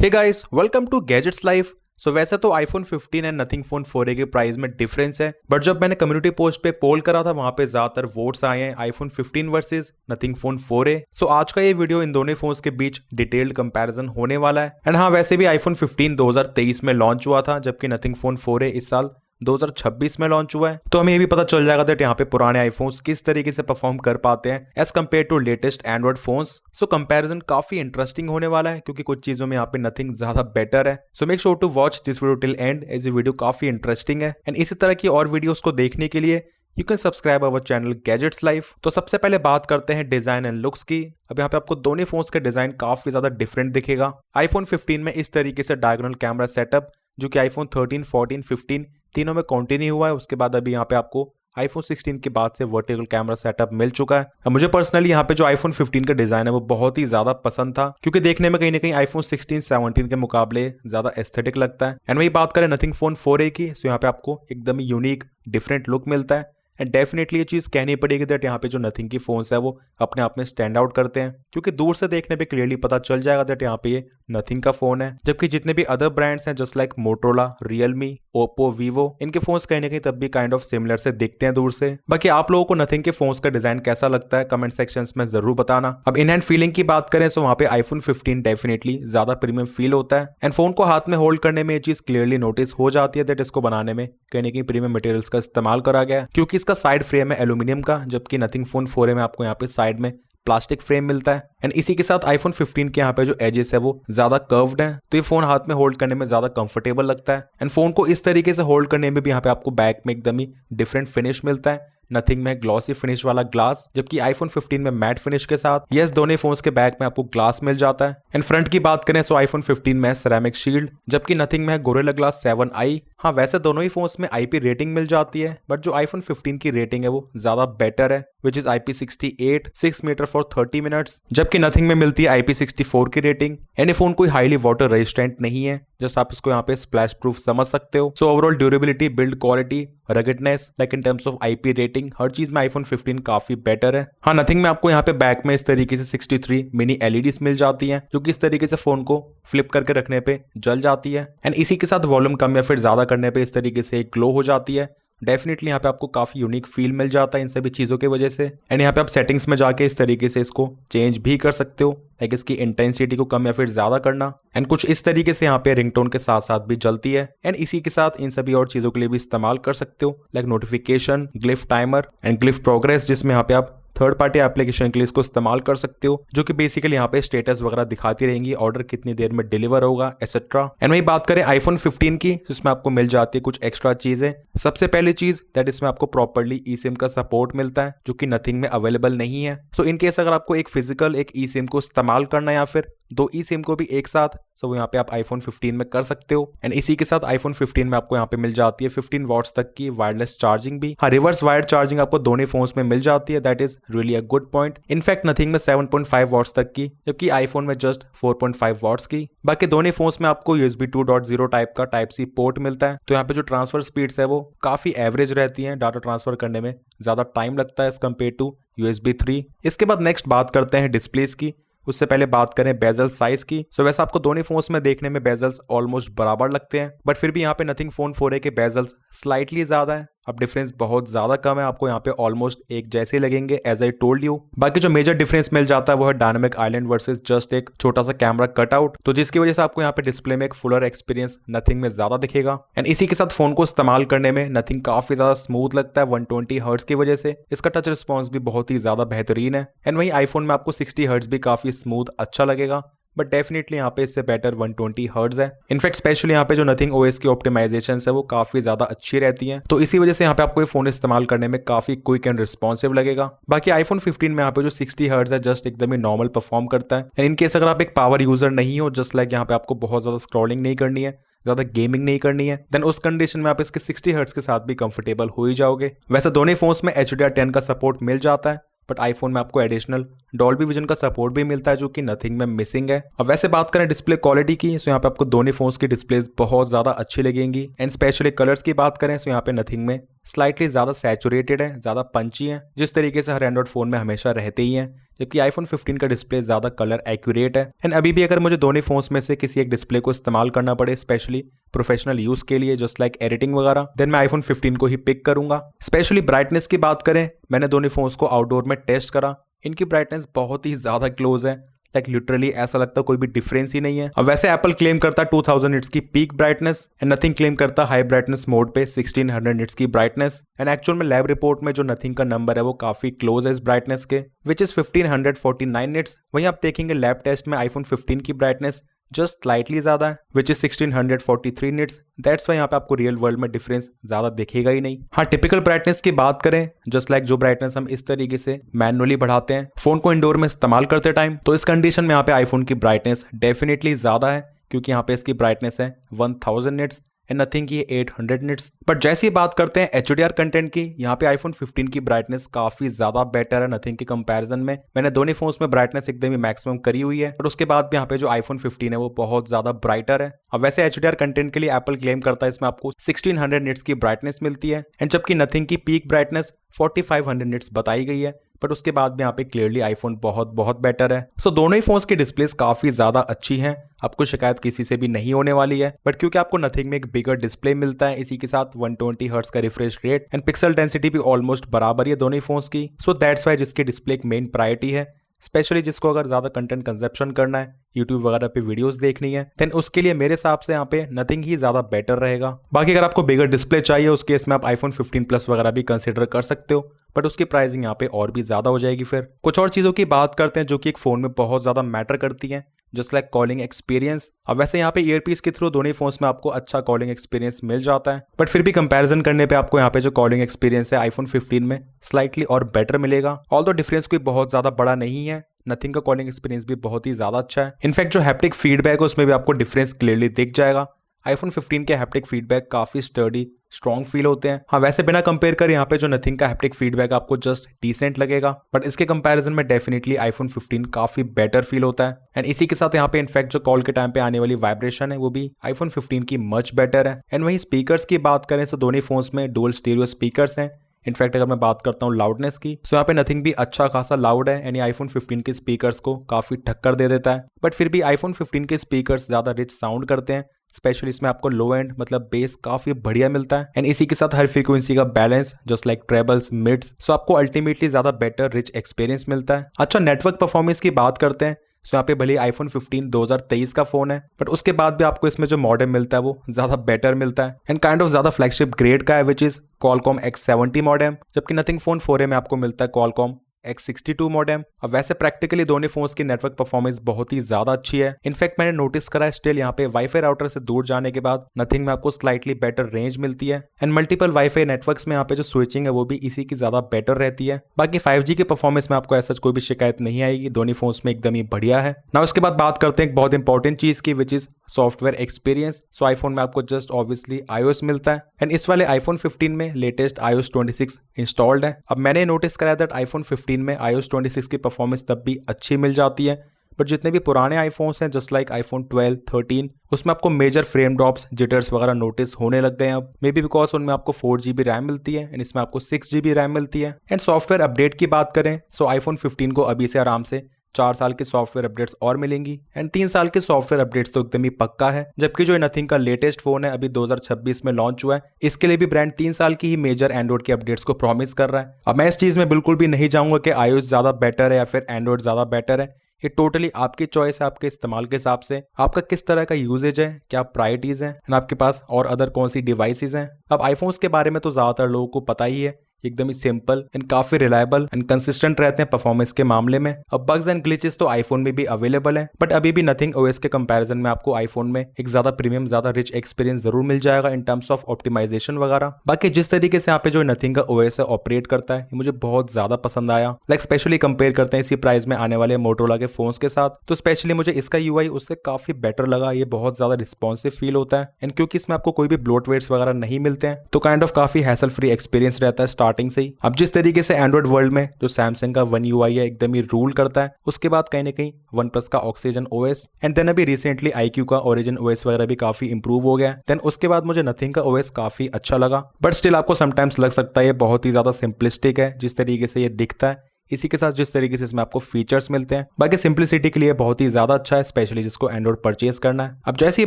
Hey guys, welcome to gadgets life. So वैसे तो iPhone 15 and nothing phone 4a के price में difference है, बट जब मैंने कम्युनिटी पोस्ट पे पोल करा था वहां पे ज्यादातर वोट्स आए हैं iPhone 15 versus nothing phone 4a। सो आज का ये वीडियो इन दोनों फोन्स के बीच डिटेल्ड कंपैरिजन होने वाला है। एंड हाँ, वैसे भी आईफोन 15 2023 में लॉन्च हुआ था, जबकि नथिंग फोन 4a इस साल 2026 में लॉन्च हुआ है। तो हमें ये भी पता चल जाएगा दैट यहाँ पे पुराने आईफोन्स किस तरीके से परफॉर्म कर पाते हैं as compare to latest Android phones. So comparison काफी इंटरेस्टिंग होने वाला है, क्योंकि कुछ चीजों में यहाँ पे नथिंग ज्यादा बेटर है। So make sure to watch this video till end, as ये वीडियो काफी इंटरेस्टिंग है। एंड इसी तरह की और वीडियोस को देखने के लिए you can subscribe our channel Gadgets Life. तो सबसे पहले बात करते हैं डिजाइन एंड लुक्स की। अब यहाँ पे आपको दोनों फोन्स का डिजाइन काफी ज्यादा डिफरेंट दिखेगा। आईफोन 15 में इस तरीके से डायगोनल कैमरा सेटअप, जो कि आईफोन 13, 14, 15 तीनों में कंटिन्यू हुआ है। उसके बाद अभी यहाँ पे आपको आईफोन 16 के बाद से वर्टिकल कैमरा सेटअप मिल चुका है। अब मुझे पर्सनली यहाँ पे जो आईफोन 15 का डिजाइन है वो बहुत ही ज्यादा पसंद था, क्योंकि देखने में कहीं ना कहीं आईफोन 16, 17 के मुकाबले ज्यादा एस्थेटिक लगता है। एंड वही बात करें नथिंग फोन 4a की, तो यहाँ पे आपको एकदम ही यूनिक डिफरेंट लुक मिलता है। एंड डेफिनेटली ये चीज कहनी पड़ेगी दैट यहाँ पे जो नथिंग की फोन्स है वो अपने आप में स्टैंड आउट करते हैं, क्योंकि दूर से देखने पे क्लियरली पता चल जाएगा दैट यहाँ पे ये नथिंग का फोन है। जबकि जितने भी अदर ब्रांड्स हैं just like Motorola, Realme, Oppo, Vivo, इनके फोन्स कहीं ना कहीं तब भी काइंड ऑफ सिमिलर से दिखते हैं दूर से। बाकी आप लोगों को नथिंग के फोन्स का डिजाइन कैसा लगता है कमेंट सेक्शंस में जरूर बताना। अब इन हैंड फीलिंग की बात करें तो वहाँ पे आईफोन 15 डेफिनेटली ज्यादा प्रीमियम फील होता है। एंड फोन को हाथ में होल्ड करने में ये चीज क्लियरली नोटिस हो जाती है दैट इसको बनाने में कहीं ना कहीं प्रीमियम मटेरियल्स का इस्तेमाल करा गया है, क्योंकि इसका साइड फ्रेम है एल्यूमिनियम का, जबकि नथिंग फोन 4a में आपको यहाँ पे साइड में प्लास्टिक फ्रेम मिलता है। एंड इसी के साथ आईफोन 15 के यहाँ पे जो एजेस है वो ज्यादा कर्व्ड है, तो ये फोन हाथ में होल्ड करने में ज्यादा कंफर्टेबल लगता है। एंड फोन को इस तरीके से होल्ड करने में भी यहाँ पे आपको बैक में एकदम ही डिफरेंट फिनिश मिलता है। नथिंग में ग्लॉसी फिनिश वाला ग्लास, जबकि आईफोन 15 में मैट फिनिश के साथ यस दोनों फोन्स के बैक में आपको ग्लास मिल जाता है। एंड फ्रंट की बात करें तो आईफोन 15 में सेरेमिक शील्ड, जबकि नथिंग में है गोरिल्ला ग्लास 7i। हाँ, वैसे दोनों ही फोन्स में आईपी रेटिंग मिल जाती है, बट जो आईफोन 15 की रेटिंग है वो ज्यादा बेटर है, which is IP68 6 metre for 30 minutes, जबकि नथिंग में मिलती है IP64 की रेटिंग। एंड ये फोन कोई हाईली वाटर रेजिस्टेंट नहीं है, जस्ट आप इसको यहाँ पे स्प्लैश प्रूफ समझ सकते हो। So overall durability, build quality, ruggedness, like in terms of IP rating, हर चीज में आईफोन 15 काफी बेटर है। हाँ, नथिंग में आपको यहाँ पे बैक में इस तरीके से 63 मिनी एलईडीज मिल जाती हैं, जो कि इस तरीके से फोन को फ्लिप करके रखने पे जल जाती है। एंड इसी के साथ वॉल्यूम कम या फिर ज्यादा करने पे इस तरीके से एक ग्लो हो जाती है। डेफिनेटली यहाँ पे आपको काफी यूनिक फील मिल जाता है इन सभी चीजों की वजह से। एंड यहाँ पे आप सेटिंग्स में जाके इस तरीके से इसको चेंज भी कर सकते हो, लाइक इसकी इंटेंसिटी को कम या फिर ज्यादा करना। एंड कुछ इस तरीके से यहाँ पे रिंगटोन के साथ साथ भी जलती है। एंड इसी के साथ इन सभी और चीजों के लिए भी इस्तेमाल कर सकते हो, like notification, glyph timer and glyph progress, जिसमें यहाँ पे आप थर्ड पार्टी एप्लीकेशन के लिए इसको इस्तेमाल कर सकते हो, जो कि बेसिकली यहाँ पे स्टेटस वगैरह दिखाती रहेंगी, ऑर्डर कितनी देर में डिलीवर होगा एसेट्रा। एंड वही बात करें आईफोन 15 की, जिसमें आपको मिल जाती है कुछ एक्स्ट्रा चीजें। सबसे पहली चीज दैट इसमें आपको प्रॉपर्ली ई सिम का सपोर्ट मिलता है, जो कि नथिंग में अवेलेबल नहीं है। सो इन केस अगर आपको एक फिजिकल एक ई सिम को इस्तेमाल करना है या फिर दो ई सिम को भी एक साथ, सो यहाँ पे आप आईफोन 15 में कर सकते हो। एंड इसी के साथ आईफोन 15 में आपको यहाँ पे मिल जाती है 15 वॉट्स तक की वायरलेस चार्जिंग भी। हाँ, रिवर्स वायर्ड चार्जिंग आपको दोनों फोन्स में मिल जाती है, that is really a good point. In fact nothing में 7.5 वॉट्स तक की, जबकि आईफोन में जस्ट 4.5 वॉट्स की। बाकी दोनों फोन्स में आपको USB 2.0 टाइप का टाइप सी पोर्ट मिलता है, तो यहाँ पे जो ट्रांसफर स्पीड्स है वो काफी एवरेज रहती है, डाटा ट्रांसफर करने में ज्यादा टाइम लगता है एज कम्पेयर टू USB 3। इसके बाद नेक्स्ट बात करते हैं डिस्प्लेस की। उससे पहले बात करें बेजल साइज की। सो वैसे आपको दोनों फोन्स में देखने में बेजल्स ऑलमोस्ट बराबर लगते हैं, बट फिर भी यहाँ पे नथिंग फोन 4a के बेजल्स स्लाइटली ज्यादा है। अब डिफरेंस बहुत ज्यादा कम है, आपको यहाँ पे ऑलमोस्ट एक जैसे लगेंगे एज आई टोल्ड यू। बाकी जो मेजर डिफरेंस मिल जाता है वो है डायनामिक आइलैंड वर्सेस जस्ट एक छोटा सा कैमरा कटआउट, तो जिसकी वजह से आपको यहाँ पे डिस्प्ले में एक फुलर एक्सपीरियंस नथिंग में ज्यादा दिखेगा। एंड इसी के साथ फोन को इस्तेमाल करने में नथिंग काफी ज्यादा स्मूथ लगता है 120 हर्ट्ज की वजह से। इसका टच रिस्पॉन्स भी बहुत ही ज्यादा बेहतरीन है। एंड वही आईफोन में आपको 60 हर्ट्ज भी काफी स्मूथ अच्छा लगेगा, बट डेफिनेटली यहाँ पे इससे बेटर 120 हर्ट्ज है। इनफैक्ट स्पेशली यहाँ पे जो नथिंग ओएस की ऑप्टिमाइजेशन है वो काफी ज्यादा अच्छी रहती हैं, तो इसी वजह से यहाँ पे आपको ये फोन इस्तेमाल करने में काफी क्विक एंड रिस्पॉन्सिव लगेगा। बाकी आईफोन 15 में यहाँ पे जो 60 हर्ट्ज है जस्ट एकदम ही नॉर्मल परफॉर्म करता है। एंड इनकेस अगर आप एक पावर यूजर नहीं हो, जस्ट लाइक यहाँ पे आपको बहुत ज्यादा स्क्रॉलिंग नहीं करनी है, ज्यादा गेमिंग नहीं करनी है, देन उस कंडीशन में आप इसके 60 हर्ट्ज के साथ भी कंफर्टेबल हो ही जाओगे। वैसे दोनों फोन्स में HDR10 का सपोर्ट मिल जाता है, बट आईफोन में आपको एडिशनल डॉल्बी विजन का सपोर्ट भी मिलता है, जो कि नथिंग में मिसिंग है। अब वैसे बात करें डिस्प्ले क्वालिटी की, तो यहाँ पे आपको दोनों फोन्स की डिस्प्लेस बहुत ज्यादा अच्छी लगेंगी। एंड स्पेशली कलर्स की बात करें तो यहाँ पे नथिंग में स्लाइटली ज्यादा सैचुरेटेड है, ज्यादा पंची है, जिस तरीके से हर एंड्रॉइड फोन में हमेशा रहते ही हैं। जबकि आईफोन 15 का डिस्प्ले ज्यादा कलर एक्यूरेट है। एंड अभी भी अगर मुझे दोनों फोन्स में से किसी एक डिस्प्ले को इस्तेमाल करना पड़े, स्पेशली प्रोफेशनल यूज के लिए जस्ट लाइक एडिटिंग वगैरह, देन मैं आईफोन 15 को ही पिक करूंगा। स्पेशली ब्राइटनेस की बात करें, मैंने दोनों फोन्स को आउटडोर में टेस्ट करा, इनकी ब्राइटनेस बहुत ही ज्यादा क्लोज है, लाइक लिटरली ऐसा लगता कोई भी डिफरेंस ही नहीं है। अब वैसे एप्पल क्लेम करता 2000 निट्स की peak brightness and nothing claim करता हाई ब्राइटनेस मोड पे 1600 निट्स की ब्राइटनेस। एंड एक्चुअल में लैब रिपोर्ट में जो नथिंग का नंबर है वो काफी क्लोज है इस ब्राइटनेस के, विच इज 1549 निट्स। वहीं आप देखेंगे लैब टेस्ट में आईफोन 15 की ब्राइटनेस जस्ट स्लाइटली ज्यादा है, which is 1643 nits. That's why यहाँ पे आपको रियल वर्ल्ड में डिफरेंस ज्यादा दिखेगा ही नहीं। हाँ, टिपिकल ब्राइटनेस की बात करें, जस्ट लाइक जो ब्राइटनेस हम इस तरीके से मैनुअली बढ़ाते हैं फोन को इंडोर में इस्तेमाल करते टाइम, तो इस कंडीशन में यहाँ पे आईफोन की ब्राइटनेस डेफिनेटली ज्यादा है, क्योंकि यहाँ पे इसकी ब्राइटनेस है 1000 निट्स एंड नथिंग की 800 निट्स। बट जैसे ही बात करते हैं HDR कंटेंट की, यहाँ पे आईफोन 15 की ब्राइटनेस काफी ज्यादा बेटर है नथिंग के कंपैरिजन में। मैंने दोनों फोन्स में ब्राइटनेस एकदम ही मैक्सिमम करी हुई है, और उसके बाद भी यहाँ पे जो आईफोन 15 है वो बहुत ज्यादा ब्राइटर है। अब वैसे HDR कंटेंट के लिए एप्पल क्लेम करता है इसमें आपको 1600 निट्स की ब्राइटनेस मिलती है, एंड जबकि नथिंग की पीक ब्राइटनेस 4500 निट्स बताई गई है, बट उसके बाद भी यहाँ पे क्लियरली आईफोन बहुत बेटर है। सो दोनों ही फोन्स की डिस्प्लेस काफी ज्यादा अच्छी हैं, आपको शिकायत किसी से भी नहीं होने वाली है। बट क्योंकि आपको नथिंग में एक बिगर डिस्प्ले मिलता है, इसी के साथ 120 हर्ट्ज का refresh rate and pixel density भी ऑलमोस्ट बराबर है दोनों ही फोन्स की। सो दैट्स वाई जिसकी डिस्प्ले एक मेन प्रायोरिटी है, स्पेशली जिसको अगर ज्यादा कंटेंट कंजप्शन करना है, यूट्यूब वगैरह पे वीडियोस देखनी है, देन उसके लिए मेरे हिसाब से यहाँ पे नथिंग ही ज्यादा बेटर रहेगा। बाकी अगर आपको बिगर डिस्प्ले चाहिए, उस केस में आप आईफोन 15 प्लस वगैरह भी कंसिडर कर सकते हो, बट उसकी प्राइसिंग यहाँ पे और भी ज्यादा हो जाएगी। फिर कुछ और चीजों की बात करते हैं जो कि एक फोन में बहुत ज्यादा मैटर करती हैं, जस्ट लाइक कॉलिंग एक्सपीरियंस। अब वैसे यहाँ पे ईयरपीस के थ्रू दोनों फोन्स में आपको अच्छा कॉलिंग एक्सपीरियंस मिल जाता है, बट फिर भी कंपैरिजन करने पे आपको यहाँ पे जो कॉलिंग एक्सपीरियंस है आईफोन 15 में स्लाइटली और बेटर मिलेगा। ऑल्दो डिफरेंस कोई बहुत ज्यादा बड़ा नहीं है, नथिंग का कॉलिंग एक्सपीरियंस भी बहुत ही ज्यादा अच्छा है। इनफैक्ट जो हैप्टिक फीडबैक है उसमें भी आपको डिफरेंस क्लियरली दिख जाएगा। आईफोन 15 के हैप्टिक फीडबैक काफी स्टर्डी स्ट्रॉन्ग फील होते हैं। हाँ, वैसे बिना कंपेयर कर यहाँ पे जो नथिंग का हैप्टिक फीडबैक आपको जस्ट डिसेंट लगेगा, बट इसके कंपैरिजन में डेफिनेटली आईफोन 15 काफी बेटर फील होता है। एंड इसी के साथ यहाँ पे इनफैक्ट जो कॉल के टाइम पे आने वाली वाइब्रेशन है वो भी आईफोन 15 की मच बेटर है। एंड वहीं स्पीकर्स की बात करें तो दोनों फोन्स में डुअल स्टीरियो स्पीकर्स हैं। इनफैक्ट अगर मैं बात करता हूँ लाउडनेस की, तो यहाँ पे नथिंग भी अच्छा खासा लाउड है, यानी आईफोन 15 के स्पीकर्स को काफी टक्कर दे देता है। बट फिर भी आईफोन 15 के स्पीकर्स ज्यादा रिच साउंड करते हैं, स्पेशली इसमें आपको लो एंड मतलब बेस काफी बढ़िया मिलता है। एंड इसी के साथ हर फ्रीक्वेंसी का balance just like trebles mids, so आपको अल्टीमेटली ज्यादा बेटर रिच एक्सपीरियंस मिलता है। अच्छा, नेटवर्क परफॉर्मेंस की बात करते हैं, सो यहाँ पे भले आईफोन 15 2023 का फोन है, बट उसके बाद भी आपको इसमें जो मॉडेम मिलता है वो ज्यादा बेटर मिलता है एंड काइंड ऑफ ज्यादा फ्लैगशिप ग्रेड का है, which is Qualcomm X70 modem, जबकि नथिंग फोन 4a में आपको मिलता है Qualcomm X62 मॉडेम। अब वैसे प्रैक्टिकली दोनों फोन्स की नेटवर्क परफॉर्मेंस बहुत ही ज्यादा अच्छी है। इनफैक्ट मैंने नोटिस करा है स्टिल यहाँ पे वाईफाई राउटर से दूर जाने के बाद नथिंग में आपको स्लाइटली बेटर रेंज मिलती है, एंड मल्टीपल वाईफाई नेटवर्क्स में यहाँ पे जो स्विचिंग है वो भी इसी की ज्यादा बेटर रहती है। बाकी 5G के परफॉर्मेंस में आपको ऐसा कोई भी शिकायत नहीं आएगी, दोनों फोन्स में एकदम ही बढ़िया है ना। उसके बाद बात करते हैं एक बहुत इंपॉर्टेंट चीज की, which is software experience. So iPhone में आपको जस्ट ऑब्वियसली iOS मिलता है, एंड इस वाले आईफोन 15 में लेटेस्ट iOS 26 इंस्टॉल्ड है। अब मैंने नोटिस करा दैट आईफोन 15 में iOS 26 की परफॉर्मेंस तब भी अच्छी मिल जाती है, बट जितने भी पुराने आईफोन्स हैं जस्ट लाइक आईफोन 12, 13, उसमें आपको मेजर फ्रेम ड्रॉप्स, जिटर्स वगैरह नोटिस होने लग गए हैं अब, मे बी बिकॉज उनमें आपको 4GB रैम मिलती है एंड इसमें आपको 6GB रैम मिलती है। एंड सॉफ्टवेयर अपडेट की बात करें, सो आईफोन 15 को अभी से आराम से 4 साल के सॉफ्टवेयर अपडेट्स और मिलेंगी, एंड 3 साल के सॉफ्टवेयर अपडेट्स तो एकदम ही पक्का है। जबकि जो नथिंग का लेटेस्ट फोन है अभी 2026 में लॉन्च हुआ है, इसके लिए भी ब्रांड 3 साल की ही मेजर एंड्रॉइड के अपडेट्स को प्रॉमिस कर रहा है। अब मैं इस चीज में बिल्कुल भी नहीं चाहूंगा कि iOS ज्यादा बेटर है या फिर एंड्रॉइड ज्यादा बेटर है, ये टोटली आपकी चॉइस है, आपके इस्तेमाल के हिसाब से, आपका किस तरह का यूजेज है, क्या प्रायोरिटीज है, एंड आपके पास और अदर कौन सी डिवाइसेज हैं। अब आईफोन्स के बारे में तो ज्यादातर लोगों को पता ही है, एकदम ही सिंपल एंड काफी रिलायबल एंड कंसिस्टेंट रहते हैं परफॉर्मेंस के मामले में। अब बग्स एंड ग्लिचेस तो आईफोन में भी अवेलेबल है, बट अभी भी नथिंग ओएस के कंपैरिजन में आपको आईफोन में एक ज्यादा प्रीमियम, ज्यादा रिच एक्सपीरियंस जरूर मिल जाएगा इन टर्म्स ऑफ ऑप्टिमाइजेशन वगैरह। बाकी जिस तरीके से यहाँ पे जो नथिंग का ओएस है ऑपरेट करता है, ये मुझे बहुत ज्यादा पसंद आया। लाइक स्पेशली कंपेयर करते हैं इसी प्राइस में आने वाले मोटोरोला के फोन्स के साथ, तो स्पेशली मुझे इसका यूआई उससे काफी बेटर लगा। ये बहुत ज्यादा रिस्पॉन्सिव फील होता है, एंड क्योंकि इसमें आपको कोई भी ब्लोटवेयर्स वगैरह नहीं मिलते हैं, तो काइंड ऑफ काफी हैसल फ्री एक्सपीरियंस रहता है स्टार्टिंग से ही। अब जिस तरीके से एंड्रॉइड वर्ल्ड में जो सैमसंग का वन यूआई है एकदम ही रूल करता है, उसके बाद कहीं ना कहीं वन प्लस का ऑक्सीजन ओएस, एंड देन अभी रिसेंटली आईक्यू का ओरिजिन ओएस वगैरह भी काफी इंप्रूव हो गया। देन उसके बाद मुझे नथिंग का ओएस काफी अच्छा लगा, बट स्टिल आपको समटाइम्स लग सकता है ये बहुत ही ज्यादा सिंपलिस्टिक है जिस तरीके से ये दिखता है, इसी के साथ जिस तरीके से इसमें आपको फीचर्स मिलते हैं, बाकी सिंप्लिसिटी के लिए बहुत ही ज्यादा अच्छा है, स्पेशली जिसको एंड्रॉइड परचेज करना है। अब जैसे ही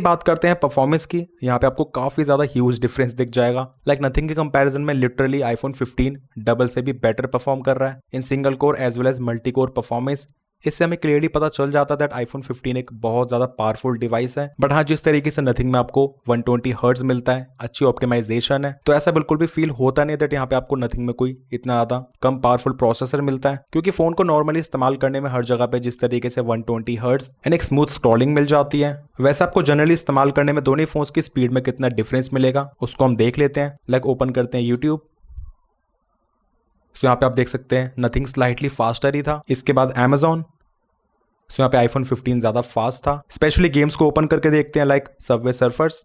बात करते हैं परफॉर्मेंस की, यहाँ पे आपको काफी ज्यादा ह्यूज डिफरेंस दिख जाएगा। लाइक नथिंग के कंपैरिजन में लिटरली आईफोन 15 डबल से भी बेटर परफॉर्म कर रहा है in single core as well as multi core performance. इससे हमें क्लियरली पता चल जाता है दैट आईफोन 15 एक बहुत ज्यादा पावरफुल डिवाइस है। बट हाँ, जिस तरीके से नथिंग में आपको 120 हर्ट्ज मिलता है, अच्छी ऑप्टिमाइजेशन है, तो ऐसा बिल्कुल भी फील होता नहीं दैट यहाँ पे आपको नथिंग में कोई इतना ज्यादा कम पावरफुल प्रोसेसर मिलता है, क्योंकि फोन को नॉर्मली इस्तेमाल करने में हर जगह पे जिस तरीके से 120 हर्ट्ज एंड एक स्मूथ स्क्रॉलिंग मिल जाती है, वैसे आपको जनरली इस्तेमाल करने में दोनों फोन की स्पीड में कितना डिफरेंस मिलेगा उसको हम देख लेते हैं। लाइक ओपन करते हैं यूट्यूब, सो यहाँ पे आप देख सकते हैं नथिंग स्लाइटली फास्टर ही था। इसके बाद Amazon, सो यहाँ पे आईफोन 15 ज्यादा फास्ट था। स्पेशली गेम्स को ओपन करके देखते हैं लाइक सबवे सर्फर्स।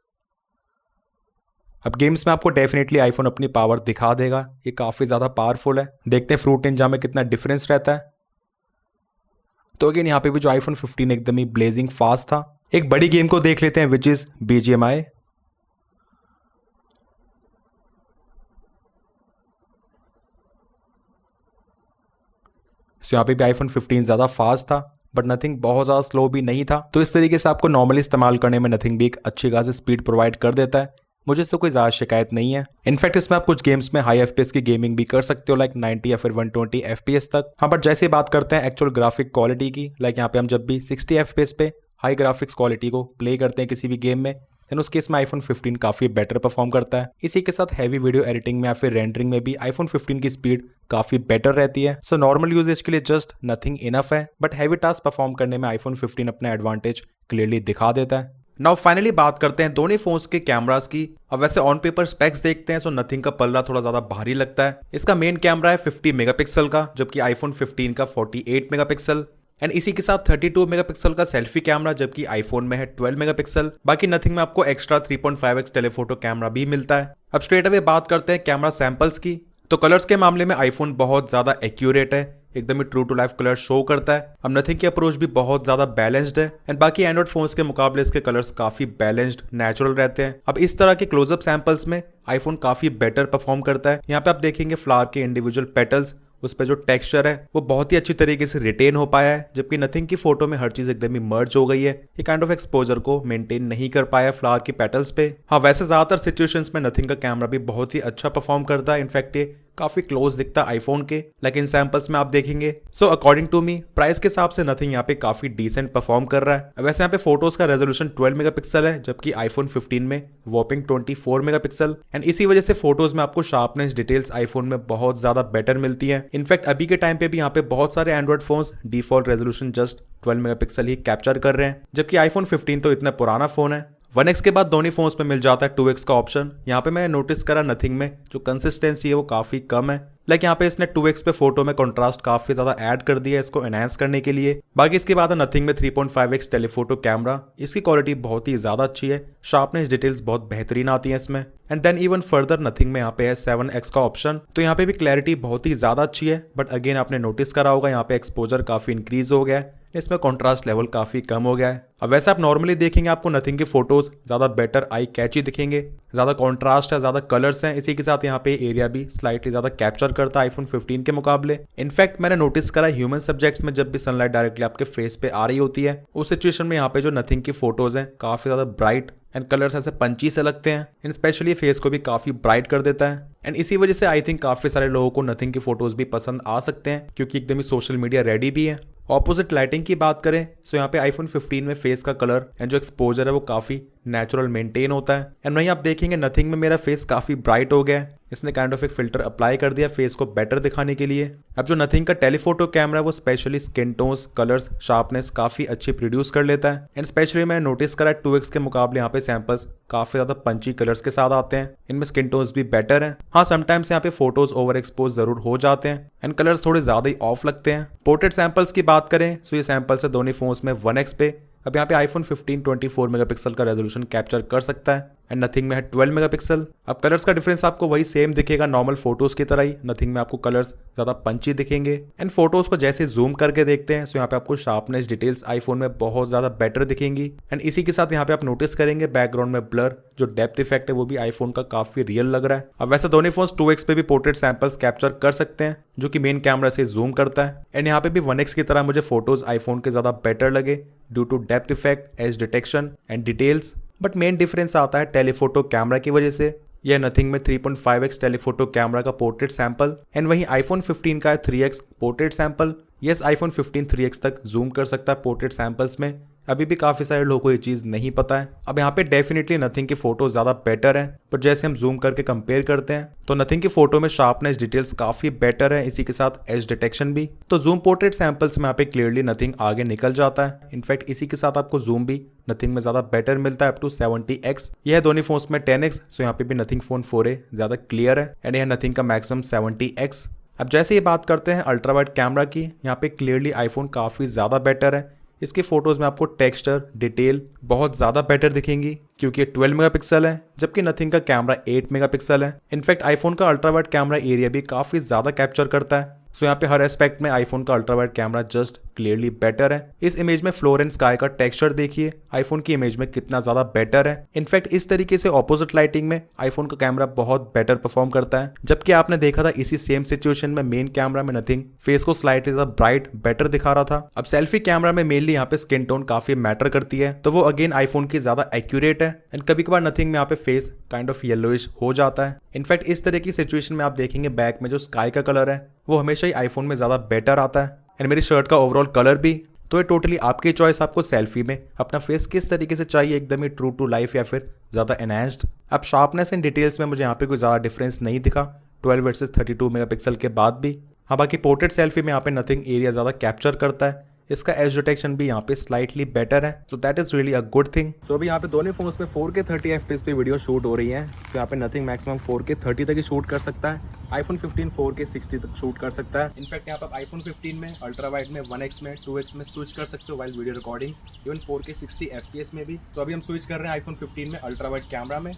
अब गेम्स में आपको डेफिनेटली आईफोन अपनी पावर दिखा देगा, ये काफी ज्यादा पावरफुल है। देखते हैं फ्रूट निंजा में कितना डिफरेंस रहता है। तो अगेन यहाँ पे भी जो आईफोन 15 एकदम ही ब्लेजिंग फास्ट था। एक बड़ी गेम को देख लेते हैं विच इज BGMI। सो यहाँ पे भी आईफोन 15 ज्यादा फास्ट था, बट नथिंग बहुत ज्यादा स्लो भी नहीं था। तो इस तरीके से आपको नॉर्मली इस्तेमाल करने में नथिंग भी एक अच्छी खासी स्पीड प्रोवाइड कर देता है। मुझे इससे कोई ज्यादा शिकायत नहीं है। इनफैक्ट इसमें आप कुछ गेम्स में हाई FPS की गेमिंग भी कर सकते हो, लाइक 90 या फिर 120 FPS तक। हाँ, बट जैसे बात करते हैं एक्चुअल ग्राफिक क्वालिटी की, लाइक यहाँ पे हम जब भी 60 FPS पे हाई ग्राफिक्स क्वालिटी को प्ले करते हैं किसी भी गेम में, देन उस केस में आईफोन 15 काफी बेटर परफॉर्म करता है। इसी के साथ हैवी वीडियो एडिटिंग में या फिर रेंडरिंग में भी आईफोन 15 की स्पीड काफी बेटर रहती है। सो नॉर्मल यूजेज के लिए जस्ट नथिंग इनफ है, बट हैवी टास्क परफॉर्म करने में आईफोन 15 अपना एडवांटेज क्लियरली दिखा देता है। नाउ फाइनली बात करते हैं दोनों फोन्स के कैमरास की। अब वैसे ऑन पेपर स्पेक्स देखते हैं सो नथिंग का पल्ला थोड़ा ज्यादा भारी लगता है। इसका मेन कैमरा है 50 मेगापिक्सल का, जबकि आईफोन 15 का 48 मेगापिक्सल, एंड इसी के साथ 32 मेगापिक्सल का सेल्फी कैमरा, जबकि आईफोन में है 12 मेगापिक्सल। बाकी नथिंग में आपको एक्स्ट्रा 3.5x टेलीफोटो कैमरा भी मिलता है। अब स्ट्रेट अवे बात करते हैं कैमरा सैंपल्स की। तो कलर्स के मामले में आईफोन बहुत ज्यादा एक्यूरेट है, एकदम ही true to life colour show करता है। अब नथिंग की अप्रोच भी बहुत ज्यादा बैलेंस्ड है, एंड बाकी एंड्रॉइड फोन्स के मुकाबले इसके कलर्स काफी बैलेंस्ड नेचुरल रहते हैं। अब इस तरह के क्लोजअप सैंपल्स में आईफोन काफी बेटर परफॉर्म करता है। यहाँ पे आप देखेंगे फ्लावर के इंडिविजुअल पेटल्स, उस पर जो टेक्सचर है वो बहुत ही अच्छी तरीके से रिटेन हो पाया है, जबकि नथिंग की फोटो में हर चीज एकदम ही मर्ज हो गई है। ये काइंड ऑफ एक्सपोजर को मेंटेन नहीं कर पाया फ्लावर की पेटल्स पे। हाँ, वैसे ज्यादातर सिचुएशंस में नथिंग का कैमरा भी बहुत ही अच्छा परफॉर्म करता है। इनफैक्ट ये काफी क्लोज दिखता है आईफोन के, लेकिन सैंपल्स में आप देखेंगे। So according to me price के हिसाब से नथिंग यहाँ पे काफी डिसेंट परफॉर्म कर रहा है। वैसे यहाँ पे फोटोज का रेजोल्यूशन 12 मेगापिक्सल है, जबकि आईफोन 15 में वॉपिंग 24 मेगापिक्सल, एंड इसी वजह से फोटोज में आपको शार्पनेस डिटेल्स आईफोन में बहुत ज्यादा बेटर मिलती है। इनफैक्ट अभी के टाइम पे भी यहाँ पे बहुत सारे Android phones default resolution just 12 megapixel ही कैप्चर कर रहे हैं, जबकि आईफोन 15 तो इतना पुराना फोन है। 1x के बाद दोनों फोन्स में मिल जाता है 2x का ऑप्शन। यहाँ पे मैं नोटिस करा नथिंग में जो कंसिस्टेंसी है वो काफी कम है। लाइक यहाँ पे इसने 2x पे फोटो में कंट्रास्ट काफी ज्यादा ऐड कर दिया है इसको एनहांस करने के लिए। बाकी इसके बाद नथिंग में 3.5x टेलीफोटो कैमरा, इसकी क्वालिटी बहुत ही ज्यादा अच्छी है, शार्पनेस डिटेल्स बहुत बेहतरीन आती है इसमें। And then even further Nothing में यहाँ पे है 7x का ऑप्शन, तो यहाँ पे भी क्लैरिटी बहुत ही ज्यादा अच्छी है। बट अगेन आपने नोटिस करा होगा यहाँ पे एक्सपोजर काफी इंक्रीज हो गया है, इसमें कॉन्ट्रास्ट लेवल काफी कम हो गया है। अब वैसे आप नॉर्मली देखेंगे आपको नथिंग की फोटोज ज्यादा बेटर आई कैची दिखेंगे, ज्यादा कॉन्ट्रास्ट है, ज्यादा कलर्स हैं। इसी के साथ यहाँ पे एरिया भी स्लाइटली ज्यादा कैप्चर करता है आईफोन 15 के मुकाबले। इनफैक्ट मैंने नोटिस करा ह्यूमन सब्जेक्ट्स में जब भी सनलाइट डायरेक्टली आपके फेस पे आ रही होती है, उस सिचुएशन में यहाँ पे जो नथिंग की फोटोज हैं काफी ज्यादा ब्राइट एंड कलर्स ऐसे पंची से लगते हैं, एंड स्पेशली फेस को भी काफी ब्राइट कर देता है। एंड इसी वजह से आई थिंक काफी सारे लोगों को नथिंग की फोटोज भी पसंद आ सकते हैं, क्योंकि एकदम ही सोशल मीडिया रेडी भी है। ऑपोजिट लाइटिंग की बात करें सो यहाँ पे आईफोन 15 में फेस का कलर एंड जो एक्सपोजर है वो काफी नेचुरल मेंटेन होता है। एंड वहीं आप देखेंगे नथिंग में मेरा फेस काफी ब्राइट हो गया है, इसने काइंड ऑफ एक फिल्टर अप्लाई कर दिया फेस को बेटर दिखाने के लिए। अब जो नथिंग का टेलीफोटो कैमरा है वो specially skin tones, colours, sharpness काफी अच्छी प्रोड्यूस कर लेता है। एंड स्पेशली मैंने नोटिस करा 2x के मुकाबले यहाँ पे सैंपल्स काफी ज्यादा पंची कलर्स के साथ आते हैं, इनमें स्किन टोन्स भी बेटर हैं। हाँ, समटाइम्स यहाँ पे फोटोज ओवर एक्सपोज जरूर हो जाते हैं एंड कलर्स थोड़े ज्यादा ही ऑफ लगते हैं। पोर्ट्रेट सैंपल्स की बात करें सो ये सैंपल्स है दोनों फोन्स में 1x पे। अब यहाँ पे आईफोन 15 24 मेगापिक्सल का रेजोल्यूशन कैप्चर कर सकता है एंड नथिंग में है 12 मेगापिक्सल। अब कलर्स का डिफरेंस आपको वही सेम दिखेगा नॉर्मल फोटोज की तरह ही, नथिंग में आपको कलर्स ज्यादा पंची दिखेंगे। एंड फोटोज को जैसे जूम करके देखते हैं सो यहाँ पे आपको शार्पनेस डिटेल्स आईफोन में बहुत ज्यादा बेटर दिखेंगी। एंड इसी के साथ यहाँ पे आप नोटिस करेंगे बैकग्राउंड में ब्लर जो डेप्थ इफेक्ट है वो भी आईफोन का काफी रियल लग रहा है। अब वैसे दोनों फोन 2x पे भी पोर्ट्रेट सैंपल्स कैप्चर कर सकते हैं जो कि मेन कैमरा से जूम करता है। एंड यहाँ पे भी 1x की तरह मुझे फोटोज आईफोन के ज्यादा बेटर लगे due to depth effect, edge detection and details. But main difference आता है टेलीफोटो कैमरा की वजह से। यह नथिंग में 3.5x टेलीफोटो कैमरा का पोर्ट्रेट सैंपल एंड वहीं आईफोन 15 का है 3x portrait sample. Yes, iPhone 15 3x तक जूम कर सकता है पोर्ट्रेट सैंपल्स में। अभी भी काफी सारे लोगों को ये चीज नहीं पता है। अब यहाँ पे डेफिनेटली नथिंग की फोटो ज्यादा बेटर है, पर जैसे हम जूम करके कंपेयर करते हैं तो नथिंग की फोटो में शार्पनेस, डिटेल्स काफी बेटर है, इसी के साथ एज डिटेक्शन भी। तो जूम पोर्ट्रेट सैंपल्स में यहाँ पे क्लियरली नथिंग आगे निकल जाता है। इनफैक्ट इसी के साथ आपको जूम भी नथिंग में ज्यादा बेटर मिलता है, अप टू 70x। यह दोनों फोन्स में 10x, सो यहाँ पे भी नथिंग फोन 4a ज्यादा क्लियर है एंड यह नथिंग का मैक्सिमम 70x। अब जैसे ये बात करते हैं अल्ट्रा वाइड कैमरा की, यहाँ पे क्लियरली आईफोन काफी ज्यादा बेटर है। इसकी फोटोज में आपको टेक्सचर, डिटेल बहुत ज्यादा बेटर दिखेंगी क्योंकि ये 12 मेगापिक्सल है, जबकि नथिंग का कैमरा 8 मेगापिक्सल है। इनफैक्ट आईफोन का अल्ट्रा वाइड कैमरा एरिया भी काफी ज्यादा कैप्चर करता है। सो यहाँ पे हर एस्पेक्ट में आईफोन का ultra wide camera just clearly better है। इस इमेज में फ्लोर एंड स्काई का टेक्सचर देखिए आईफोन की इमेज में कितना ज्यादा बेटर है। इनफैक्ट इस तरीके से ऑपोजिट लाइटिंग में आईफोन का कैमरा बहुत बेटर परफॉर्म करता है, जबकि आपने देखा था इसी सेम सिचुएशन में मेन कैमरा में नथिंग फेस को स्लाइटली ज्यादा ब्राइट बेटर दिखा रहा था। अब सेल्फी कैमरा में मेनली यहाँ पे स्किन टोन काफी मैटर करती है, तो वो अगेन आईफोन की ज्यादा एक्यूरेट है एंड कभी कभार नथिंग में यहाँ पे फेस काइंड ऑफ येलोइश हो जाता है। इनफैक्ट इस तरह की सिचुएशन में आप देखेंगे बैक में जो स्काई का कलर है वो हमेशा ही आईफोन में ज्यादा बेटर आता है एंड मेरी शर्ट का ओवरऑल कलर भी। तो ये टोटली आपकी चॉइस, आपको सेल्फी में अपना फेस किस तरीके से चाहिए, एकदम ही ट्रू टू लाइफ या फिर ज्यादा एनहांस्ड। अब शार्पनेस एंड डिटेल्स में मुझे यहाँ पे कोई ज्यादा डिफरेंस नहीं दिखा 12 वर्सेस 32 मेगापिक्सल के बाद भी। हाँ, बाकी पोर्ट्रेट सेल्फी में यहाँ पे नथिंग एरिया ज्यादा कैप्चर करता है, इसका एज डिटेक्शन भी यहाँ पे स्लाइटली बेटर है, so that is really a good thing. So अभी यहाँ पे दोनों फोन्स में 4K 30 FPS पे वीडियो शूट हो रही है। तो यहाँ पे नथिंग मैक्सिमम 4K 30 तक ही शूट कर सकता है। आईफोन 15 4K 60 तक शूट कर सकता है। इनफैक्ट यहाँ पे आईफोन 15 में अल्ट्रा वाइड में 1x में 2x में स्विच कर सकते हो while video recording, even 4K 60 FPS में भी। तो अभी हम स्विच कर रहे हैं आईफोन 15 में अल्ट्रा वाइड कैमरा में।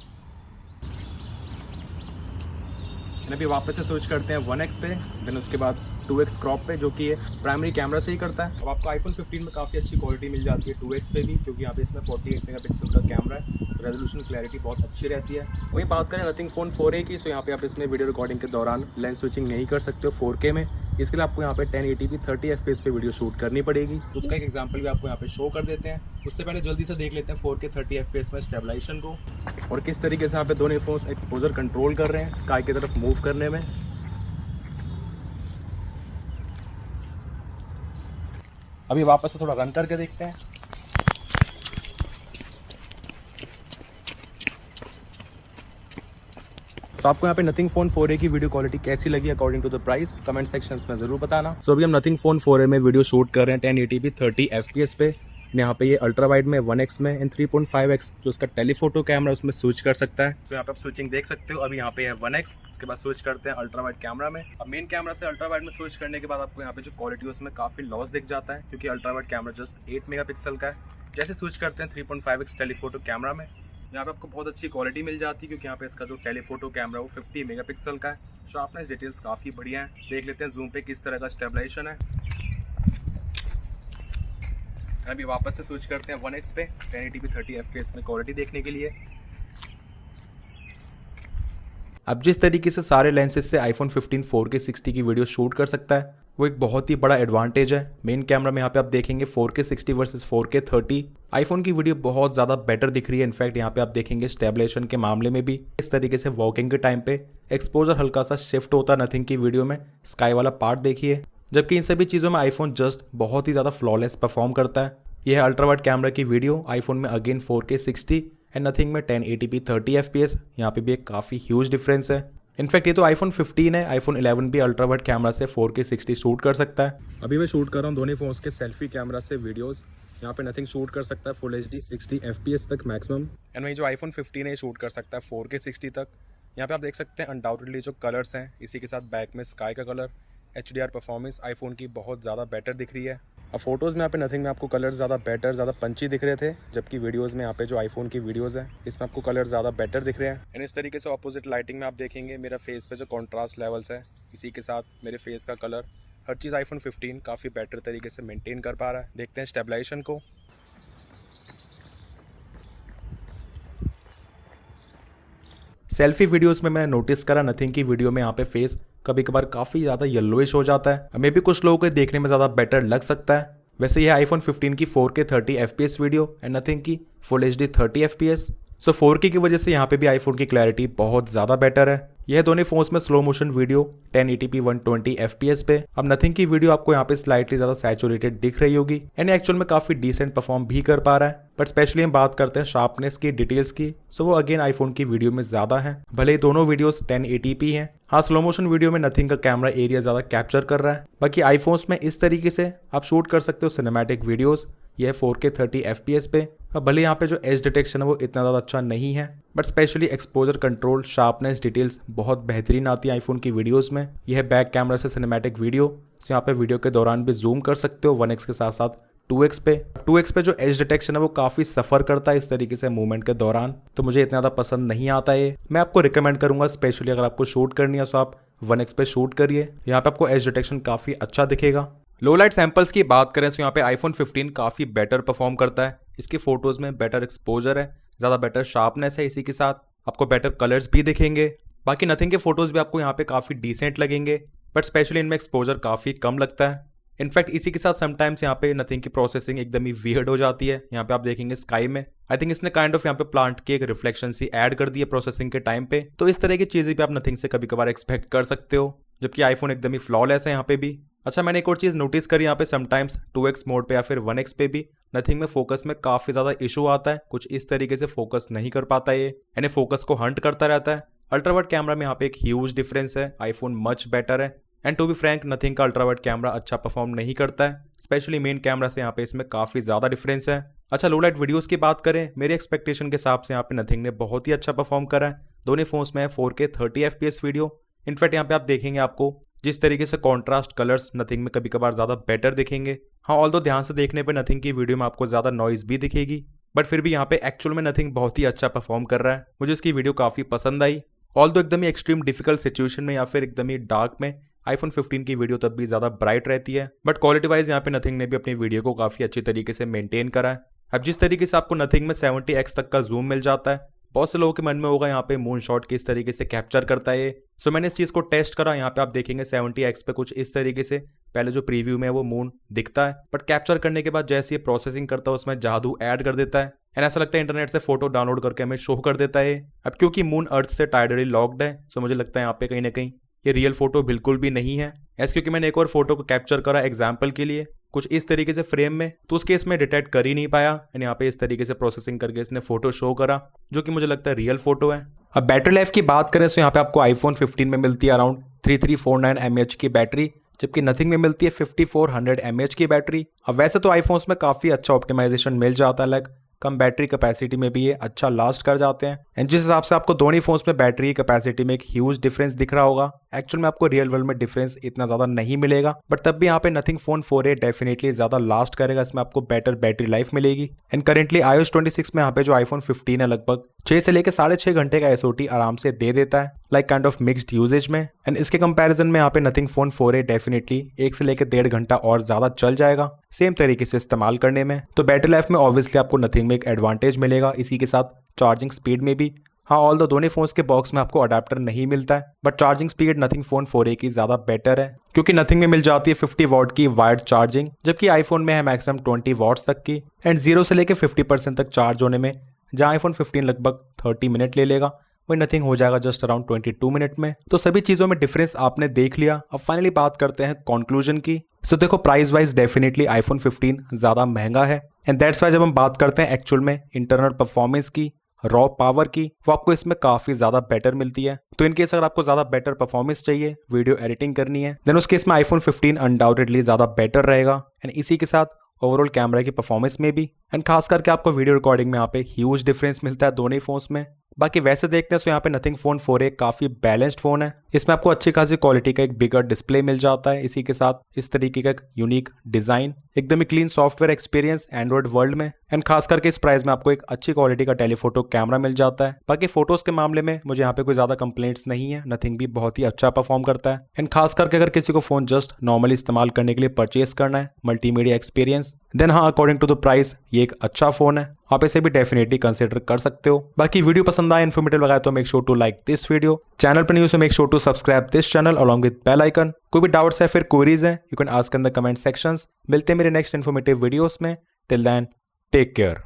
अभी वापस से स्विच करते हैं 1x पे, देन उसके बाद 2x क्रॉप पे, जो कि प्राइमरी कैमरा से ही करता है। अब आपको आईफोन 15 में काफ़ी अच्छी क्वालिटी मिल जाती है 2x पे भी, क्योंकि यहाँ पे इसमें 48 मेगापिक्सल का कैमरा है, रेजोल्यूशन क्लैरिटी बहुत अच्छी रहती है। वहीं बात करें नथिंग फोन 4a की, सो यहाँ पे आप इसमें वीडियो रिकॉर्डिंग के दौरान लेंस स्विचिंग नहीं कर सकते हो 4K में। इसके लिए आपको यहाँ पे 1080p 30 FPS पे वीडियो शूट करनी पड़ेगी। उसका एक एग्जांपल भी आपको यहाँ पे शो कर देते हैं। उससे पहले जल्दी से देख लेते हैं 4K 30 FPS में स्टेबलाइजेशन को और किस तरीके से यहाँ पे दोनों फोन्स एक्सपोजर कंट्रोल कर रहे हैं स्काई की तरफ मूव करने में। अभी वापस से थोड़ा रन करके देखते हैं। तो आपको यहाँ पे नथिंग फोन 4a की वीडियो क्वालिटी कैसी लगी according to the price, comment sections में जरूर बताना। सो अभी हम नथिंग फोन 4a में वीडियो शूट कर रहे हैं 1080p 30 FPS पे। यहाँ पे ये अल्ट्रा वाइड में 1x में एंड 3.5x जो इसका टेलीफोटो कैमरा उसमें स्विच कर सकता है। तो यहाँ पे आप स्विचिंग देख सकते हो। अभी यहाँ पे है 1x, इसके बाद स्विच करते हैं अल्ट्रा वाइड कैमरा में। अब मेन कैमरा से अल्ट्रा वाइड में स्विच करने के बाद आपको यहाँ पे जो क्वालिटी है उसमें काफी लॉस दिख जाता है, क्योंकि ultra wide camera just 8 megapixel का है। जैसे स्विच करते हैं 3.5x टेलीफोटो कैमरा में, यहाँ पे आपको बहुत अच्छी क्वालिटी मिल जाती है, क्योंकि यहाँ पे इसका जो टेलीफोटो कैमरा वो 50 मेगापिक्सल का है। शार्पनेस, डिटेल्स काफी बढ़िया है। देख लेते हैं जूम पे किस तरह का स्टेबलाइजेशन है। अभी वापस से स्विच करते हैं 1x पे 1080p 30 FPS में क्वालिटी देखने के लिए। अब जिस तरीके से सारे लेंसेज से आईफोन 15 4K 60 की वीडियो शूट कर सकता है वो एक बहुत ही बड़ा एडवांटेज है। मेन कैमरा में यहाँ पे आप देखेंगे 4K 60 वर्सेस 4K 30। आईफोन की वीडियो बहुत ज़्यादा बेटर दिख रही है। इनफैक्ट यहाँ पे आप देखेंगे स्टेबलाइजेशन के मामले में भी इस तरीके से वॉकिंग के टाइम पे एक्सपोजर हल्का सा शिफ्ट होता है नथिंग की वीडियो में। स्काई वाला पार्ट देखिए, जबकि इन सभी चीज़ों में आईफोन जस्ट बहुत ही ज़्यादा फ्लॉलेस परफॉर्म करता है। यह है अल्ट्रा वाइड कैमरा की वीडियो आईफोन में अगेन 4K 60 एंड नथिंग में 1080p 30 FPS। यहाँ पे भी एक काफ़ी ह्यूज डिफरेंस है। इनफैक्ट ये तो आईफोन 15 है, आईफोन 11 भी अल्ट्रा वाइड कैमरा से 4K 60 शूट कर सकता है। अभी मैं शूट कर रहा हूँ दोनों फोन्स के सेल्फी कैमरा से वीडियोस। यहाँ पे नथिंग शूट कर सकता है फुल HD 60 FPS तक मैक्सिमम, एंड वही जो आईफोन 15 है शूट कर सकता है 4K 60 तक। यहाँ पे आप देख सकते हैं अनडाउटेडली जो कलर्स हैं, इसी के साथ बैक में स्काई का कलर, HDR परफॉर्मेंस आईफोन की बहुत ज़्यादा बेटर दिख रही है। अब फोटोज़ में यहाँ पे नथिंग में आपको कलर ज़्यादा बेटर, ज़्यादा पंची दिख रहे थे, जबकि वीडियोज़ में यहाँ पे जो आईफोन की वीडियोज़ हैं इसमें आपको कलर ज़्यादा बेटर दिख रहे हैं। एंड इस तरीके से ऑपोजिट लाइटिंग में आप देखेंगे मेरा फेस पे जो कॉन्ट्रास्ट लेवल्स है, इसी के साथ मेरे फेस का कलर, हर चीज़ आईफोन 15 काफ़ी बेटर तरीके से मेनटेन कर पा रहा है। देखते हैं स्टेबलाइजेशन को। सेल्फी वीडियोस में मैंने नोटिस करा नथिंग की वीडियो में यहाँ पे फेस कभी कभार काफी ज्यादा येलोइश हो जाता है। मे भी कुछ लोगों को देखने में ज्यादा बेटर लग सकता है। वैसे यह आईफोन 15 की 4K 30 FPS video and nothing की फुल HD 30 FPS। सो 4K की वजह से यहाँ पे भी आईफोन की क्लैरिटी बहुत ज्यादा बेटर है। यह दोनों फोन्स में slow motion video 1080p 120 FPS पे। अब नथिंग की वीडियो आपको यहाँ पे स्लाइटली ज्यादा सैचुरेटेड दिख रही होगी एंड एक्चुअल में काफी डिसेंट परफॉर्म भी कर पा रहा है। बट स्पेशली हम बात करते हैं शार्पनेस की, डिटेल्स की, सो वो अगेन आईफोन की वीडियो में ज्यादा है। भले ही दोनों वीडियोस 1080p हैं। हाँ, स्लो मोशन वीडियो में नथिंग का कैमरा एरिया ज्यादा कैप्चर कर रहा है। बाकी आईफोन्स में इस तरीके से आप शूट कर सकते हो सिनेमैटिक वीडियोस। यह 4K 30 FPS पे। भले यहाँ पे जो एज डिटेक्शन है वो इतना ज़्यादा अच्छा नहीं है, but specially exposure control, sharpness, details बहुत बेहतरीन आती है आईफोन की वीडियोस में। यह बैक कैमरा से सिनेमैटिक वीडियो, तो यहाँ पे वीडियो के दौरान भी जूम कर सकते हो 1x के साथ साथ 2x पे। 2x पे जो एज डिटेक्शन है वो काफ़ी सफ़र करता है इस तरीके से मूवमेंट के दौरान, तो मुझे इतना ज़्यादा पसंद नहीं आता है। मैं आपको रिकमेंड करूँगा स्पेशली अगर आपको शूट करनी है तो आप 1x पे शूट करिए। यहाँ पे आपको एज डिटेक्शन काफ़ी अच्छा दिखेगा। लो लाइट सैंपल्स की बात करें तो यहाँ पे आईफोन 15 काफ़ी बेटर परफॉर्म करता है। इसकी फोटोज़ में बेटर एक्सपोजर है, ज़्यादा बेटर शार्पनेस है, इसी के साथ आपको बेटर कलर्स भी दिखेंगे। बाकी नथिंग के फोटोज़ भी आपको यहाँ पे काफ़ी डिसेंट लगेंगे, बट स्पेशली इनमें एक्सपोजर काफ़ी कम लगता है। इनफैक्ट इसी के साथ समटाइम्स यहाँ पे नथिंग की प्रोसेसिंग एकदम ही वियर्ड हो जाती है। यहाँ पे आप देखेंगे स्काई में आई थिंक इसने काइंड ऑफ यहाँ पे प्लांट की एक रिफ्लेक्शन सी ऐड कर दी है प्रोसेसिंग के टाइम पे। तो इस तरह की चीज़ें भी आप नथिंग से कभी कभार एक्सपेक्ट कर सकते हो, जबकि आईफोन एकदम ही फ्लॉलेस है यहाँ पे भी। अच्छा, मैंने एक और चीज़ नोटिस करी यहाँ पे समटाइम्स 2x मोड पे या फिर 1x पे भी नथिंग में फोकस में काफ़ी ज़्यादा इशू आता है। कुछ इस तरीके से फोकस नहीं कर पाता ये, यानी फोकस को हंट करता रहता है। अल्ट्रावाइड कैमरा में यहाँ पे एक ह्यूज डिफरेंस है, आईफोन मच बेटर है। And to be frank Nothing का अल्ट्रावाइड कैमरा अच्छा परफॉर्म नहीं करता है, स्पेशली मेन कैमरा से यहाँ पे इसमें काफ़ी ज़्यादा डिफरेंस है। अच्छा, लो लाइट वीडियोज़ की बात करें, मेरे एक्सपेक्टेशन के हिसाब से यहाँ पे नथिंग ने बहुत ही अच्छा परफॉर्म करा है। दोनों फोन्स में है 4K 30 FPS वीडियो। इनफैक्ट यहाँ पे आप देखेंगे आपको जिस तरीके से कॉन्ट्रास्ट कलर्स नथिंग में कभी कभार ज़्यादा बेटर दिखेंगे। हाँ, ऑल्दो ध्यान से देखने पे नथिंग की वीडियो में आपको ज़्यादा नॉइज़ भी दिखेगी, बट फिर भी यहाँ पे एक्चुअल में नथिंग बहुत ही अच्छा परफॉर्म कर रहा है। मुझे इसकी वीडियो काफ़ी पसंद आई। ऑल्दो एकदम ही एक्सट्रीम डिफिकल्ट सिचुएशन में या फिर एकदम ही डार्क में आईफोन 15 की वीडियो तब भी ज़्यादा ब्राइट रहती है, बट क्वालिटी वाइज यहाँ पे नथिंग ने भी अपनी वीडियो को काफ़ी अच्छी तरीके से मेंटेन करा है। अब जिस तरीके से आपको नथिंग में 70x तक का जूम मिल जाता है, बहुत से लोगों के मन में होगा यहाँ पे मून शॉट किस तरीके से कैप्चर करता है। सो मैंने इस चीज़ को टेस्ट करा। यहाँ पे आप देखेंगे 70x पे कुछ इस तरीके से पहले जो प्रीव्यू में है वो मून दिखता है, बट कैप्चर करने के बाद जैसे ये प्रोसेसिंग करता है उसमें जादू ऐड कर देता है एंड ऐसा लगता है इंटरनेट से फोटो डाउनलोड करके हमें शो कर देता है। अब क्योंकि मून अर्थ से टाइडली लॉक्ड है, सो मुझे लगता है यहाँ पे कहीं ना कहीं ये रियल फोटो बिल्कुल भी नहीं है। ऐसे क्योंकि मैंने एक और फोटो को कैप्चर करा एग्जाम्पल के लिए कुछ इस तरीके से फ्रेम में, तो उसके इसमें डिटेक्ट कर ही नहीं पाया एंड यहाँ पे इस तरीके से प्रोसेसिंग करके इसने फोटो शो करा, जो कि मुझे लगता है रियल फोटो है। अब बैटरी लाइफ की बात करें तो यहाँ पे आपको आईफोन 15 में मिलती है अराउंड 3349 mAh की बैटरी, जबकि नथिंग में मिलती है 5400 mAh की बैटरी। अब वैसे तो आईफोन्स में काफ़ी अच्छा ऑप्टिमाइजेशन मिल जाता है, लाइक कम बैटरी कैपेसिटी में भी ये अच्छा लास्ट कर जाते हैं। एंड जिस हिसाब से आपको दोनों फोन्स में बैटरी कैपेसिटी में एक ह्यूज डिफरेंस दिख रहा होगा, एक्चुअल में आपको रियल वर्ल्ड में डिफरेंस इतना ज़्यादा नहीं मिलेगा, बट तब भी यहाँ पे नथिंग फोन 4a डेफिनेटली ज़्यादा लास्ट करेगा। इसमें आपको बेटर बैटरी लाइफ मिलेगी। एंड करेंटली iOS 26 में यहाँ पे जो आईफोन 15 है लगभग 6 से लेकर 6.5 घंटे का SOT आराम से दे देता है, like kind of mixed usage में। एंड इसके कंपैरिजन में यहाँ पे नथिंग फोन 4a डेफिनेटली 1 से लेकर 1.5 घंटा और ज़्यादा चल जाएगा सेम तरीके से इस्तेमाल करने में। तो बैटरी लाइफ में ऑब्वियसली आपको नथिंग में एक एडवांटेज मिलेगा, इसी के साथ चार्जिंग स्पीड में भी। हाँ, ऑल्दो दोनों फोन्स के बॉक्स में आपको अडेप्टर नहीं मिलता है, but charging speed nothing phone 4a की ज़्यादा बेटर है, क्योंकि नथिंग में मिल जाती है 50 वॉट की वायर्ड चार्जिंग, जबकि आईफोन में है मैक्सिमम 20 वॉट्स तक की। एंड 0 से लेकर 50% तक चार्ज होने में जहाँ आईफोन 15 लगभग 30 मिनट ले लेगा, वही नथिंग हो जाएगा जस्ट अराउंड 22 मिनट में। तो सभी चीज़ों में डिफरेंस आपने देख लिया। अब फाइनली बात करते हैं कंक्लूजन की। सो देखो, प्राइस वाइज डेफिनेटली आईफोन 15 ज़्यादा महंगा है, एंड दैट्स वाई जब हम बात करते हैं एक्चुअल में इंटरनल परफॉर्मेंस की, रॉ पावर की, वो आपको इसमें काफ़ी ज़्यादा बेटर मिलती है। तो इनकेस अगर आपको ज़्यादा बेटर परफॉर्मेंस चाहिए, वीडियो एडिटिंग करनी है, देन उस केस में आईफोन 15 अनडाउटेडली ज़्यादा बेटर रहेगा। एंड इसी के साथ ओवरऑल कैमरा की परफॉर्मेंस में भी, एंड खास करके आपको वीडियो रिकॉर्डिंग में यहाँ पे ह्यूज डिफरेंस मिलता है दोनों फोन्स में। बाकी वैसे देखते हैं तो यहाँ पे नथिंग फोन 4a काफ़ी बैलेंस्ड फोन है। इसमें आपको अच्छी खासी क्वालिटी का एक बिगर डिस्प्ले मिल जाता है, इसी के साथ इस तरीके का एक यूनिक डिजाइन, एकदम ही clean software experience Android world में, एंड खास करके इस प्राइस में आपको एक अच्छी क्वालिटी का टेलीफोटो कैमरा मिल जाता है। बाकी फोटोज के मामले में मुझे यहाँ पे कोई ज्यादा कंप्लेंट्स नहीं है, नथिंग भी बहुत ही अच्छा परफॉर्म करता है। एंड खास करके अगर किसी को फोन जस्ट नॉर्मली इस्तेमाल करने के लिए परचेस करना है, मल्टीमीडिया एक्सपीरियंस, देन हाँ अकॉर्डिंग टू द प्राइस ये एक अच्छा फोन है, आप इसे भी डेफिनेटली कंसिडर कर सकते हो। बाकी वीडियो पसंद आए, इन्फॉर्मेटिव लगा तो make sure to like this video, channel पर new, so make sure to subscribe this channel along with bell icon. कोई भी डाउट्स है फिर क्वेरीज है, you can ask in the comment sections. मिलते हैं मेरे नेक्स्ट इन्फॉर्मेटिव वीडियोस में, टिल देन टेक केयर।